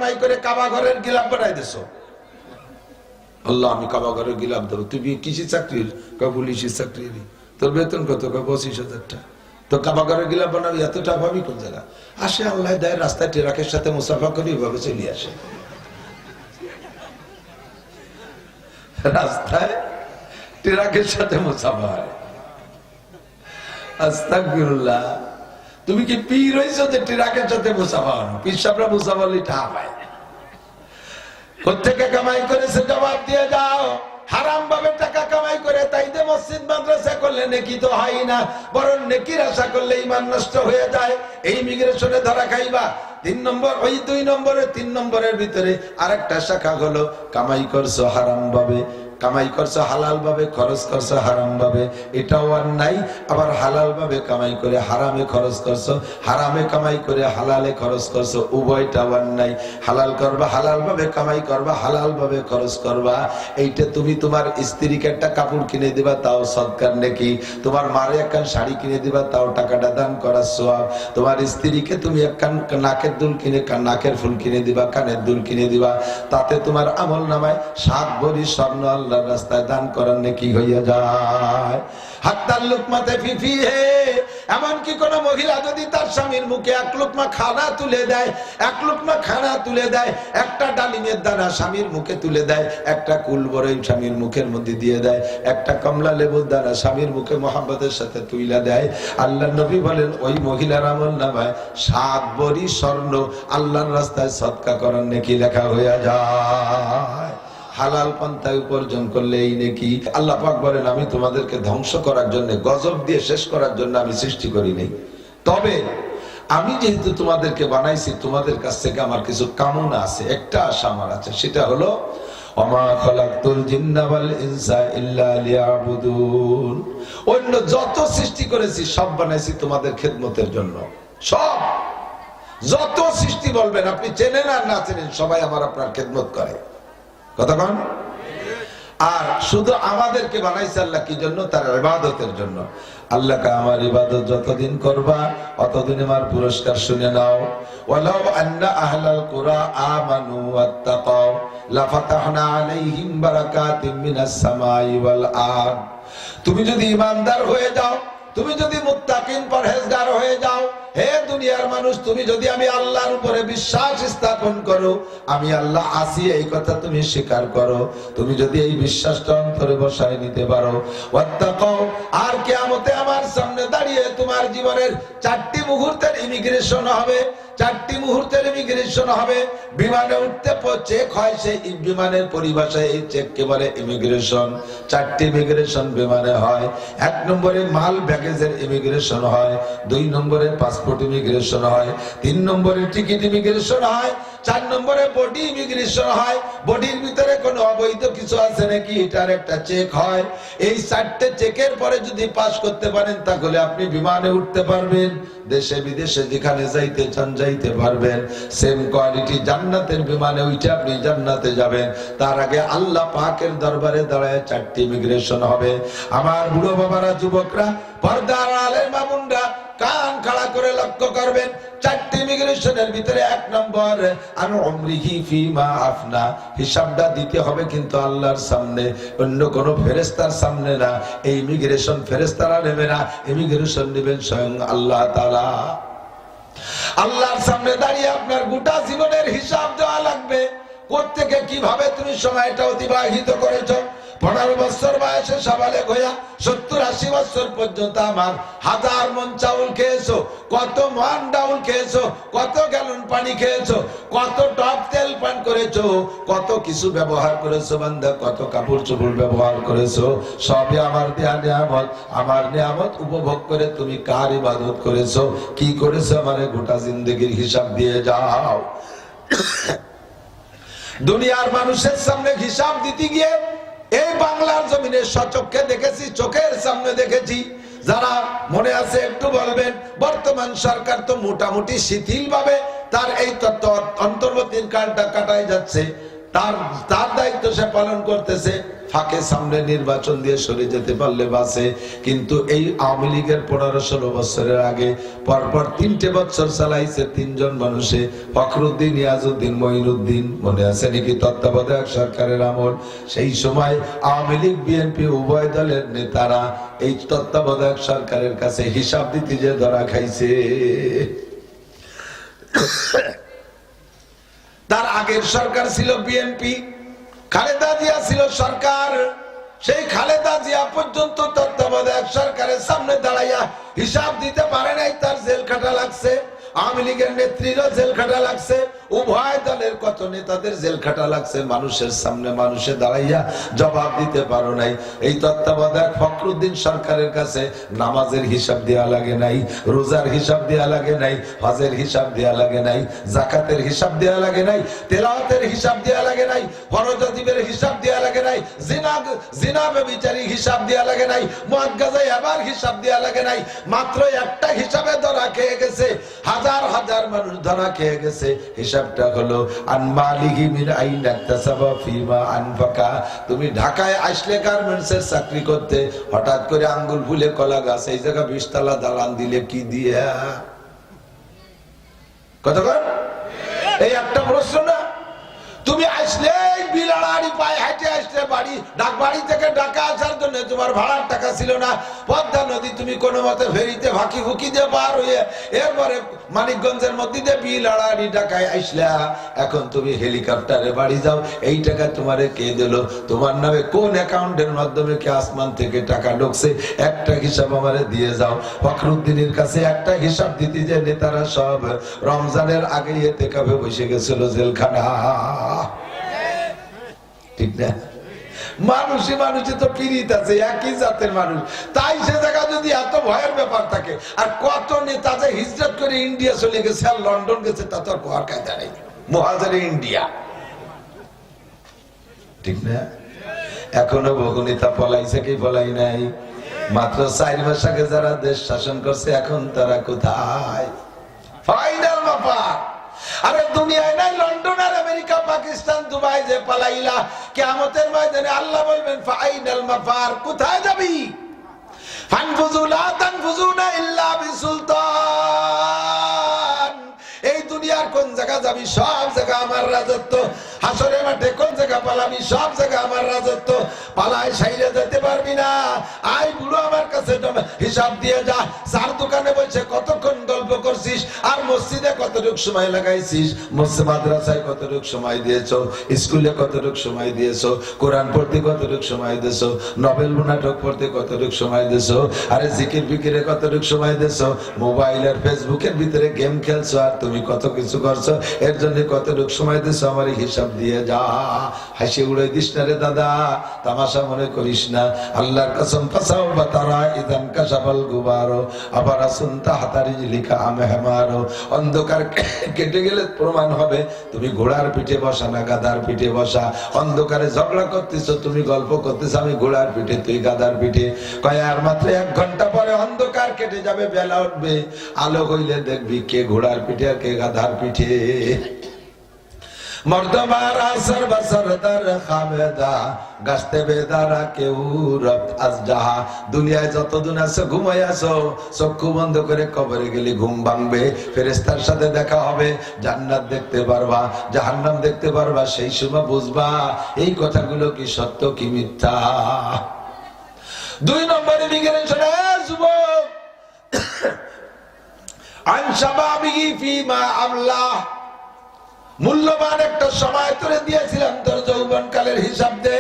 কামাই করে কাবা ঘরের গিলাফ বানাই দিছো। আল্লাহ আমি কাবা ঘরের গিলাফ দেবো। তুই কিসি চাকরির? পুলিশের চাকরির। তোর বেতন কত? 25,000 টাকা। তো কাবা ঘরের গিলাফ বানাবি, এতটা ভাবি কোন জায়গা? আসে আল্লাহ দেয়, রাস্তায় ট্রাকের সাথে মুসাফা করি, এভাবে চলে আসে। রাস্তায় ট্রাকের সাথে মুসাফা হয়। আস্তাগফিরুল্লাহ। তুমি কি পীর হইছো যে ট্রাকের সাথে মুসাফা হনো? পীর সাহেবরা মুসাফা হলে টাকা পায়। কোত্থেকে কামাই করেছে জবাব দিয়ে যাও। হারাম ভাবে টাকা কামাই করে তাই দিয়ে মসজিদ মাদ্রাসা করলে নেকি তো হয় না, বরং নেকির আশা করলে ঈমান নষ্ট হয়ে যায়। এই ইমিগ্রেশনে ধরা খাইবা। 3 নম্বর, ওই 2 নম্বরের 3 নম্বরের ভিতরে আরেকটা শাখা হলো কামাই করছো হারাম ভাবে, কামাই করছো হালাল ভাবে, খরচ করছো হারাম ভাবে, এটাও আর নাই। আবার হালাল ভাবে কামাই করে হারামে খরচ করছো, হারামে কামাই করে হালালে খরচ করছো, উভয়টাও আর নাই। হালাল করবা, হালাল ভাবে কামাই করবা, হালাল ভাবে খরচ করবা। এইটা তুমি তোমার স্ত্রীকে একটা কাপড় কিনে দিবা, তাও সদকার নেকি। তোমার মারে একখান শাড়ি কিনে দিবা, তাও টাকাটা দান করার সওয়াব। তোমার স্ত্রীকে তুমি একখান নাকের দুল কিনে, নাকের ফুল কিনে দিবা, কানের দুল কিনে দিবা, তাতে তোমার আমল নামায় 7 ভরি স্বর্ণ আল্লাহর রাস্তায় দান করার নেকি হইয়া যায়। হাত্তাল লুকমাতে ফিফি হে, এমনকি কোন মহিলা যদি তার স্বামীর মুখে 1 লুকমা খানা তুলে দেয়, 1 লুকমা খানা তুলে দেয়, একটা ডালিমের দানা স্বামীর মুখে তুলে দেয়, একটা কুল বরই স্বামীর মুখের মধ্যে দিয়ে দেয়, একটা কমলা লেবুর দানা স্বামীর মুখে মোহাম্মদের সাথে তুইলা দেয়, আল্লাহর নবী বলেন ওই মহিলার আমল নামায় 7 ভরি স্বর্ণ আল্লাহর রাস্তায় সদকা করার নেকি লেখা হইয়া যায়। হালাল পন্থায় উপার্জন করলে এই নেকি। আল্লাহ পাক বলেন আমি তোমাদেরকে ধ্বংস করার জন্য, গজব দিয়ে শেষ করার জন্য আমি সৃষ্টি করি নাই। তবে আমি যেহেতু তোমাদেরকে বানাইছি, তোমাদের কাছ থেকে আমার কিছু কামনা আছে, একটা আশা আমার আছে, সেটা হলো ওমা খালাকতুল জিন্না ওয়াল ইনসা ইল্লা লিয়াবুদুন। অন্য যত সৃষ্টি করেছি সব বানাইছি তোমাদের খেদমতের জন্য। সব যত সৃষ্টি বলবেন, আপনি চেনেন আর না চেনেন, সবাই আমার আপনার খেদমত করে। কথা বল। আর শুধু আমাদেরকে বানাইছে আল্লাহ কি জন্য? তার ইবাদতের জন্য। আল্লাহকে আমার ইবাদত যতদিন করবা অতদিন আমার পুরস্কার শুনে নাও। ওয়ালাউ আন্না আহলাল কুরা আমানু ওয়াত্তাকাও লাফাতাহনা আলাইহিম বারাকাতিম মিনাস সামাই ওয়াল আরদ। তুমি যদি ঈমানদার হয়ে যাও, তুমি যদি মুত্তাকিন পরহেজগার হয়ে যাও, হে দুনিয়ার মানুষ, তুমি যদি আমি আল্লাহর উপরে বিশ্বাস স্থাপন করো, আমি আল্লাহ আছি এই কথা তুমি স্বীকার করো, তুমি যদি এই বিশ্বাসটা অন্তরে বসায় নিতে পারো, ওয়াত্তাকাও, আর কিয়ামতে আমার সামনে দাঁড়িয়ে তোমার জীবনের 4টি মুহূর্তের ইমিগ্রেশন হবে, 4টি মুহূর্তের ইমিগ্রেশন হবে। বিমানে উঠতে চেক হয়, সেই বিমানের পরিভাষায় এই চেককে বলে ইমিগ্রেশন। 4টি ইমিগ্রেশন বিমানে হয়। 1 নম্বরে মাল ব্যাগেজের ইমিগ্রেশন হয়, 2 নম্বরে পাসপোর্ট ইমিগ্রেশন হয়, 3 নম্বরে টিকিট ইমিগ্রেশন হয়, 4 নম্বরে বডি ইমিগ্রেশন হয়। বডির ভিতরে কোনো অবৈধ কিছু আছে নাকি এটার একটা চেক হয়। এই 4টে চেকের পরে যদি পাস করতে পারেন তাহলে আপনি বিমানে উঠতে পারবেন, দেশে বিদেশে যেখানে যাইতে চান যাইতে পারবেন। সেম কোয়ালিটি জান্নাতের বিমানে উঠে আপনি জান্নাতে যাবেন। তার আগে আল্লাহ পাকের দরবারে দাঁড়ায় 4টি ইমিগ্রেশন হবে। আমার বুড়ো বাবারা, যুবকরা, পর্দার আলের মামুনরা কান খাড়া করে লক্ষ্য করবেন। 4টি ইমিগ্রেশনের ভিতরে 1 নম্বর আন উমরিহি ফিমা আফনা, হিসাবটা দিতে হবে কিন্তু আল্লাহর সামনে, অন্য কোন ফেরেশতার সামনে না। এই ইমিগ্রেশন ফেরেশতারা নেবে না, ইমিগ্রেশন নেবেন স্বয়ং আল্লাহ তাআলা। আল্লাহর সামনে দাঁড়িয়ে আপনার গোটা জীবনের হিসাব দেওয়া লাগবে। কোত্থেকে কিভাবে তুমি সময়টা অতিবাহিত করেছো। 15 বছর বয়সে সাবালেগ হইয়া 70-80 বছর পর্যন্ত আমার 1000 মণ চাউল খেয়েছো, কত মণ ডাউল খেয়েছো, কত গ্যালন পানি খেয়েছো, কত টপ তেল পান করেছো, কত কিছু ব্যবহার করেছো বান্দা, কত কাপড় চোপড় ব্যবহার করেছো। সবই আমার দেয়া নিয়ামত। আমার নিয়ামত উপভোগ করে তুমি কার ইবাদত করেছো, কি করেছো, আমারে গোটা জিন্দেগির হিসাব দিয়ে যাও। দুনিয়ার মানুষের সামনে হিসাব দিতে গিয়ে এই বাংলার জমিনে সচক্ষে দেখেছি, চোখের সামনে দেখেছি। যারা মনে আছে একটু বলবেন। বর্তমান সরকার তো মোটামুটি শিথিল ভাবে তার এই তত্ত্ব অন্তর্বর্তীকালটা কাটায় যাচ্ছে। তার দায়িত্ব সে পালন করতেছে, ফাঁকে সামনে নির্বাচন দিয়ে সরে যেতে পারলে বাঁচে। কিন্তু এই আওয়ামী লীগের 15-16 বছরের আগে পরপর 3টে বছর চালাইছে 3 জন মানুষে, ফখরুদ্দিন, নিয়াজউদ্দিন, মঈনুদ্দিন। মনে আছে নাকি তত্ত্বাবধায়ক সরকারের আমল? সেই সময় আওয়ামী লীগ বিএনপি উভয় দলের নেতারা এই তত্ত্বাবধায়ক সরকারের কাছে হিসাব দিতে যে ধরা খাইছে। তার আগের সরকার ছিল বিএনপি, খালেদা জিয়া ছিল সরকার। সেই খালেদা জিয়া পর্যন্ত তত্ত্বাবধায়ক সরকারের সামনে দাঁড়াইয়া হিসাব দিতে পারে নাই, তার জেল খাটা লাগছে। আওয়ামী লীগের নেত্রীরও জেল খাটা লাগছে, উভয় দলের কত নেতাদের জেল খাটা লাগছে। মানুষের সামনে মানুষে দাঁড়াইয়া জবাব দিতে পারো নাই। এই তত্ত্বাবধায়ক ফখরুদ্দিন সরকারের কাছে নামাজের হিসাব দেওয়া লাগে নাই, রোজার হিসাব দেওয়া লাগে নাই, হজের হিসাব দেওয়া লাগে নাই, জাকাতের হিসাব দেওয়া লাগে নাই, তেলাওয়াতের হিসাব দেওয়া লাগে নাই, ফরজ ওয়াজিবের হিসাব দেওয়া লাগে নাই, জিনা ব্যভিচারী হিসাব দেওয়া লাগে নাই, মদ গাঁজায় আবার হিসাব দেওয়া লাগে নাই। মাত্র একটা হিসাবে ধরা খেয়ে গেছে, হাজার হাজার মানুষ ধরা খেয়ে গেছে। হিসাবটা হলো আনমালিহি মিন আইনা ইকতাসাবা ফিমা আনফাকা। তুমি ঢাকায় আসলে গার্মেন্টসের চাকরি করতে, হঠাৎ করে আঙ্গুল ফুলে কলা গাছ, এই জায়গা 20 তলা দালান দিলে কি দিয়া? কত কর? এই একটা প্রশ্ন না? তুমি আসলে বিলাড়াড়ি পায়ে হেঁটে আসলে বাড়ি থেকে ঢাকা আসার জন্য তোমার ভাড়ার টাকা ছিল না। পদ্মা নদী তুমি কোনো মতে ফেরিতে ফাঁকি ফুকি দিয়ে পার হয়ে এরপরে মানিকগঞ্জের মধ্যে দিয়ে বিলাড়াড়ি ঢাকায় আসলা। এখন তুমি হেলিকপ্টারে বাড়ি যাও, এই টাকা তোমারে কে দিল? তোমার নামে কোন অ্যাকাউন্টের মাধ্যমে কি আসমান থেকে টাকা ঢুকছে? একটা হিসাব আমারে দিয়ে যাও। ফখরুদ্দিনের কাছে একটা হিসাব দিতে যে নেতারা সব রমজানের আগে এতেকাফে বসে গেছিল জেলখানা। ঠিক না? মানুষে তো পীড়িত আছে, একই জাতের মানুষ। তাই সে জায়গা যদি এত ভয়ের ব্যাপার থাকে, আর কত নেতা যে হিজরত করে ইন্ডিয়া চলে গেছে আর লন্ডন গেছে, তা তো আর কোয়ার কায়দা নেই। মুহাজিরে ইন্ডিয়া, ঠিক না? এখনো বহু নেতা পলাইছে কি পলাই নাই? মাত্র 4 মাস আগে যারা দেশ শাসন করছে, এখন তারা কোথায়? ফাইনাল ব্যাপার। আরে দুনিয়ায় নাই লন্ডন আর আমেরিকা, পাকিস্তান, দুবাই যে পালাইলা, কিয়ামতের ময়দানে আল্লাহ বলবেন ফাইনাল মাফার, কোথায় যাবি? ফানফুজু লা তানফুজুনা ইল্লা বিসুলতান। এই দুনিয়ার কোন জায়গা যাবি? সব জায়গা আমার রাজত্ব। হাসরের মাঠে কোন জায়গা পালাবি? সব জায়গা আমার রাজত্ব। পালায় সাইরে যেতে পারবি না। আই বুড়ো আমার কাছে হিসাব দিয়ে যা। চার দোকানে বসে কতক্ষণ গল্প করছিস, আর মসজিদে কতটুক সময় লাগাইছিস, মাদ্রাসায় কতটুক সময় দিয়েছো, স্কুলে কতটুক সময় দিয়েছো, কোরআন পড়তে কতটুক সময় দিয়েছো, নভেল নাটক পড়তে কতটুক সময় দিয়েছো, আরে জিকির ফিকিরে কতটুক সময় দিয়েছো, মোবাইল আর ফেসবুকের ভিতরে গেম খেলছো, আর তুমি কত কিছু করছো, এর জন্য কতটুক সময় দিয়েছো, আমার হিসাব দিয়ে যা। হাসি উড়ে দিস না রে দাদা, তামাশা মনে করিস না। আল্লাহর কসম, ফাসাও বাতারা ইদান কাশাফাল গুবারো আবার আসুনতা হাতারি লিখা আমেহমারো। অন্ধকার কেটে গেলে প্রমাণ হবে তুমি ঘোড়ার পিঠে বসা না গাধার পিঠে বসা। অন্ধকারে ঝগড়া করতেছো, তুমি গল্প করতেছো আমি ঘোড়ার পিঠে, তুই গাধার পিঠে। কয় আর মাত্র 1 ঘন্টা পরে অন্ধকার কেটে যাবে, বেলা উঠবে, আলো হইলে দেখবি কে ঘোড়ার পিঠে আর কে গাধার পিঠে। মর্দমারা সর্বসরদার খামেদা গাছতে বেদারা কেউ রব আজজাহা। দুনিয়ায় যতদিন আছো ঘুমাই আছো, চক্ষু বন্ধ করে কবরে গেলে ঘুম ভাঙবে, ফেরেশতার সাথে দেখা হবে, জান্নাত দেখতে পারবা, জাহান্নাম দেখতে পারবা। সেই সময় বুঝবা এই কথাগুলো কি সত্য কি মিথ্যা। 2 নম্বরে ইমিগ্রেশনে যুবক আনশাবাবিহি ফিমা আমলা। মূল্যবান একটা সময় তোরে দিয়েছিলাম, তোর যৌবন কালের হিসাব দে।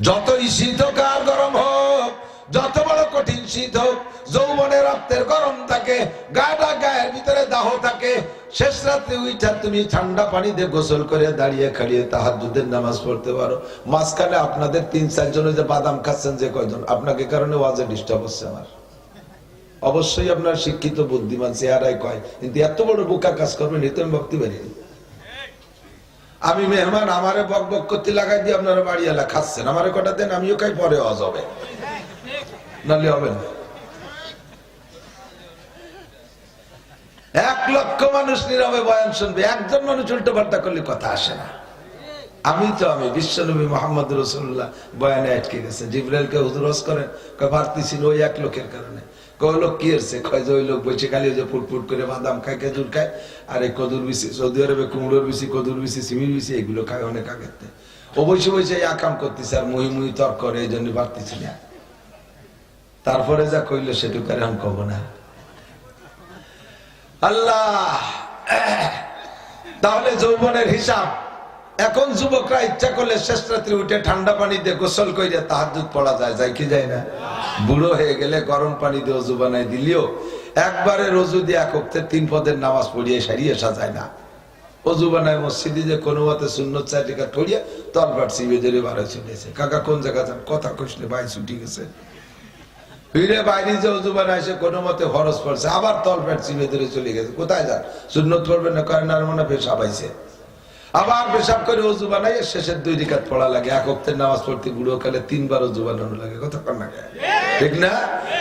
যতই শীত হোক আর গরম হোক, যত বড় কঠিন শীত হোক, যৌবনের রক্তের গরম থাকে, গায়ের ভিতরে দাহ থাকে। শেষ রাত্রে উইঠা তুমি ঠান্ডা পানিতে গোসল করে দাঁড়িয়ে খাড়িয়ে তাহাজ্জুদের নামাজ পড়তে পারো। মাঝখানে আপনাদের 3-4 জনে যে বাদাম খাচ্ছেন, যে কয়জন আপনাকে কারণে ওয়াজে ডিস্টার্ব হচ্ছে আমার। অবশ্যই আপনার শিক্ষিত বুদ্ধিমান চেহারায় কয়, কিন্তু এত বড় বোকা কাজ করবেন এত আমি ভাবতে পারিনি। আমি মেহমান, আমারে বক বক করতে লাগাই দিয়ে আপনারা বাড়ি এলা খাচ্ছেন, আমারে কটা দেন, আমিও খাই, পরে হজ হবে, নাহলে হবে না। 1 লক্ষ মানুষ নীরবে বয়ান শুনবে, একজন মানুষ উল্টো পাল্টা করলে কথা আসে না। আমি বিশ্বনবী মুহাম্মদ রাসূলুল্লাহ বয়ানে আটকে গেছে। জিবরাইলকে হুজুর ওয়াজ করেন, কয় পারতেছিল ওই 1 লোকের কারণে। কয় লোক কি হয়েছে? কয় যে ওই লোক বসে খালি ওই যে ফুটফুট করে বাদাম খায়, খেজুর খায়, আর এই কদুর বিচি, সৌদি আরবে কুমড়োর বিচি, কদুর বিচি, সিমির বিচি এগুলো খায় অনেক আগেতে। ও বসে বসে এই আকাম করতেছে আর মুহি তর্ক করে, এই জন্য পারতেছি না। তারপরে যা কইলো সেটুকু আর আমি কব না। আল্লাহ, তাহলে যৌবনের হিসাব। এখন যুবকরা ইচ্ছা করলে শেষ রাত্রে উঠে ঠান্ডা পানি দিয়ে গোসল করে তাহাজ্জুদ পড়া যায়, যায় কি যায় না? বুড়ো হয়ে গেলে গরম পানি দিয়ে ওযু বানাই দিলেও একবারে রোজু দিয়ে 1 ওয়াক্তের 3 পদের নামাজ পড়িয়ে সারিয়ে সাজায় না। ওযু বানায় মসজিদে যে কোনো মতে সুন্নত 4 রাকাত পড়িয়ে তলবাট সিবে ধরে বাড়ি চলেছে। কাকা কোন জায়গা যান? কথা কইলে ভাই ছুটি গেছে। ফিরে বাইরে যে ওযু বানাইছে কোনো মতে ফরজ পড়ছে, আবার তলবাট সিবে ধরে চলে গেছে। কোথায় যান? সুন্নত পড়বেন না, করেন আর মনে পেশাব আইছে। আবার পেশাব করে ওযু বানাই শেষের 2 রাকাত পড়া লাগে। 1 ওয়াক্তের নামাজ পড়তে বুড়ো কালে 3 বার ওযু বানানো লাগে। কথা কর না, ঠিক না?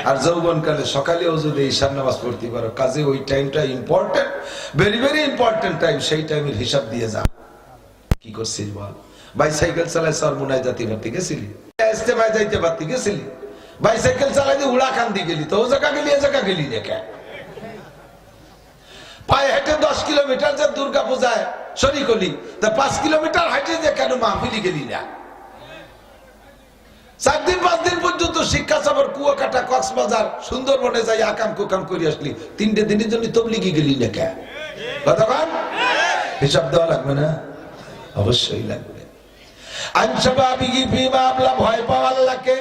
আর যৌবন কালে সকালে ওযু দিয়ে ঈশার নামাজ পড়তে পারো। কাজে ওই টাইমটা important, very very important time. সেই টাইমের হিসাব দিয়ে যা। কি করছিস বল? বাইসাইকেল চালাই সরমুনায় জাতি ভর্তি গেছিলি, ইস্তেমায় যাইতে পারতি গেছিলি, বাইসাইকেল চালাই দিয়ে উড়াকান্দি গেলি, তো ও জায়গা গেলি এ জায়গা গেলি দেখে। পায়ে হেঁটে 10 কিলোমিটার যে দুর্গা পূজায় শরীক হলি, তা 5 কিলোমিটার হাঁটে যে কেন মাহফিলি গেলি না? 4 দিন 5 দিন পর্যন্ত শিক্ষা সফর কুয়াকাটা, কক্সবাজার, সুন্দরবনে যাই আকাম কুকাম করে আসলি, 3টে দিনের জন্য তবলিগি গেলি না কে? কতক্ষণ হিসাব দেওয়া লাগবে না? অবশ্যই লাগবে। আনশাবাবিগি ফিমা আবলা, ভয় পাও আল্লাহকে।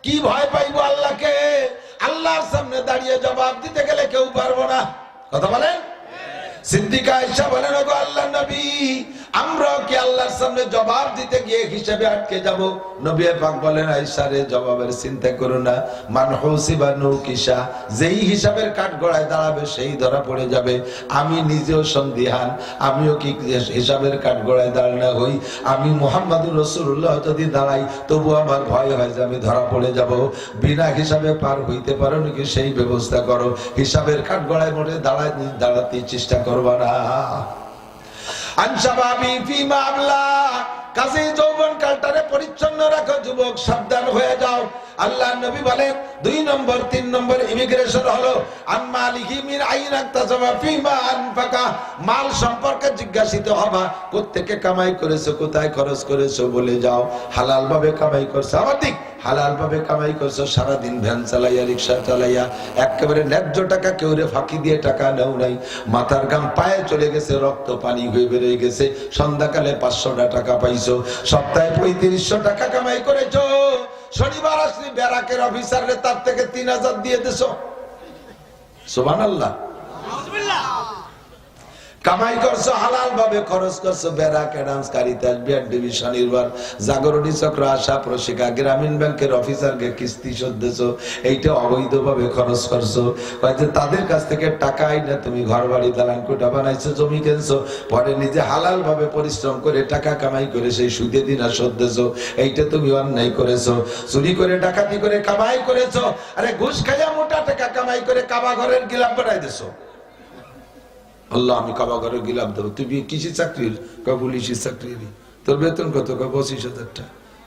কি ভয় পাইবো আল্লাহকে? আল্লাহর সামনে দাঁড়িয়ে জবাব দিতে গেলে কেউ পারবো না। কথা বলেন। সিদ্দিকা আয়েশা বলেন, ওগো আল্লাহর নবী, আমরা কি আল্লাহর সামনে জবাব দিতে গিয়ে হিসাবে আটকে যাব? নবী পাক বলেন, আয়েশা রে, জবাবের চিন্তা করো না। মান হুসিবা নুকিসা, যেই হিসাবের কাঠগড়ায় দাঁড়াবে সেই ধরা পড়ে যাবে। আমি নিজেও সন্দিহান, আমিও কি হিসাবের কাঠগড়ায় দাঁড়ানো হই? আমি মুহাম্মাদুর রাসূলুল্লাহ যদি দাঁড়াই, তবু আমার ভয় হয় যে আমি ধরা পড়ে যাব। বিনা হিসাবে পার হইতে পারো নাকি সেই ব্যবস্থা করো। হিসাবের কাঠগড়ায় মোটে দাঁড়াতে চেষ্টা করবা না। আনশাবাবি ফিমা আবলা, কাজে যৌবন কালটারে পরিচ্ছন্ন রাখো যুবক, সাবধান হয়ে যাও। আল্লাহর নবী বলেন 2 নম্বর 3 নম্বর ইমিগ্রেশন হলো আন মালিহি মিন আইন আক্তাসাবা ফিমা আনফাকা, মাল সম্পর্কে জিজ্ঞাসিত হবা, কোত্থেকে কামাই করেছো, কোথায় খরচ করেছো বলে যাও। হালাল ভাবে কামাই করছো, আবার ঠিক হালাল ভাবে কামাই করছো, সারাদিন ভ্যান চালাইয়া রিক্সা চালাইয়া একেবারে ন্যায্য টাকা কেউরে ফাঁকি দিয়ে টাকা নেও নাই, মাথার ঘাম পায়ে চলে গেছে, রক্ত পানি হয়ে বেরিয়ে গেছে, সন্ধ্যাকালে 500 টাকা পাইছো, সপ্তাহে 3500 টাকা কামাই করেছো। শনিবার আসলি ব্যারাকের অফিসারে তার থেকে 3000 দিয়ে দিছো। সুবহানাল্লাহ। কামাই করছো হালাল ভাবে, খরচ করছো BRAC, Adams, Caritas, BR division, Nirban, Jagorani Chakra, ASA, Proshika, গ্রামীণ ব্যাংকের অফিসারকে কিস্তি শোধ দিছো। এইটা অবৈধভাবে খরচ করছো। হয়তো তাদের কাছ থেকে টাকা আইনা তুমি ঘর বাড়ি দালান কোঠা বানাইছো, জমি কিনছো, পরে নিজে হালাল ভাবে পরিশ্রম করে টাকা কামাই করে সেই সুদে দিনা শোধ দিছো। এইটা তুমি অন্যায় করেছো। চুরি করে, ডাকাতি করে কামাই করেছো। আরে ঘুষ খাইয়া মোটা টাকা কামাই করে কাবা ঘরের গিলাপ বানাই দিছো। আল্লাহ, আমি কাবা ঘরে গিলাপ দেবো। তুই কিসের চাকরির? পুলিশের চাকরির। তোর বেতন কত? 25,000 টাকা।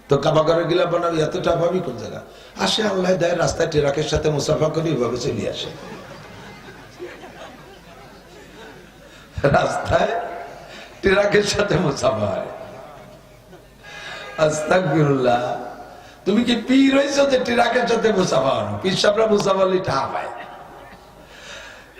তো কাবা ঘরে গিলাপ বানাবি, এতটা ভাবি কোন জায়গা? আসে আল্লাহ দেয়, রাস্তায় ট্রাকের সাথে মুসাফা করি, ভাবে চলে আসে। রাস্তায় ট্রাকের সাথে মুসাফা হয়। আস্তাগফিরুল্লাহ। তুমি কি পীর হইছো যে ট্রাকের সাথে মুসাফা হনো? পীর সাহেবরা মুসাফা হলে টাকা পায়।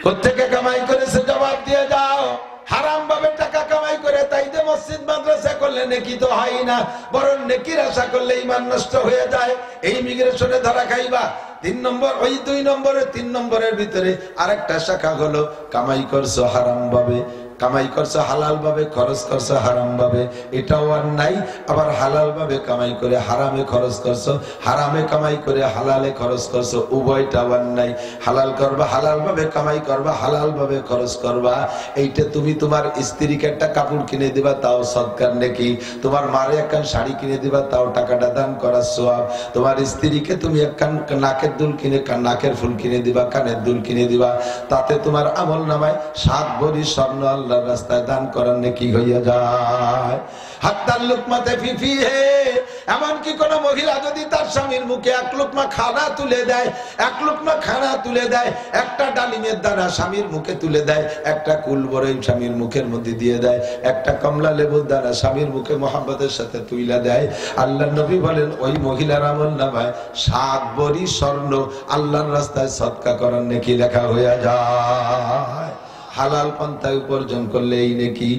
কোত্থেকে কামাই করেছে জবাব দিয়ে যাও। হারাম ভাবে টাকা কামাই করে তাই যে মসজিদ মাদ্রাসা করলে নেকি তো হয় না, বরং নেকির আশা করলে ঈমান নষ্ট হয়ে যায়। এই ইমিগ্রেশনে ধরা খাইবা। 3 নম্বর, ওই 2 নম্বরের 3 নম্বরের ভিতরে আরেকটা শাখা হলো কামাই করছো হারাম ভাবে। কামাই করছো হালাল ভাবে, খরচ করছো হারাম ভাবে, এটাও আর নাই। আবার হালাল ভাবে কামাই করে হারামে খরচ করছো, হারামে কামাই করে হালালে খরচ করছো, উভয়টাও আর নাই। হালাল করবা, হালাল ভাবে কামাই করবা, হালাল ভাবে খরচ করবা। এইটা তুমি তোমার স্ত্রীকে একটা কাপড় কিনে দিবা, তাও সদকার নেকি। তোমার মারে একখান শাড়ি কিনে দিবা, তাও টাকাটা দান করার সওয়াব। তোমার স্ত্রীকে তুমি একখান নাকের দুল কিনে, নাকের ফুল কিনে দিবা, কানের দুল কিনে দিবা, তাতে তোমার আমল নামায় 7 ভরি স্বর্ণ আল্লাহর রাস্তায় দান করার নেকি হইয়া যায়। হাত্তাল লুকমাতে ফিফি হে, এমনকি কোন মহিলা যদি তার স্বামীর মুখে 1 লুকমা খানা তুলে দেয়, 1 লুকমা খানা তুলে দেয়, একটা ডালিমের দানা স্বামীর মুখে তুলে দেয়, একটা কুল বরই স্বামীর মুখের মধ্যে দিয়ে দেয়, একটা কমলা লেবুর দানা স্বামীর মুখে মোহাম্মদের সাথে তুইলা দেয়, আল্লাহর নবী বলেন ওই মহিলার আমল নামায় 7 ভরি স্বর্ণ আল্লাহর রাস্তায় সদকা করার নেকি লেখা হইয়া যায়। হালাল পন্থায় উপার্জন করলে এই নেকি।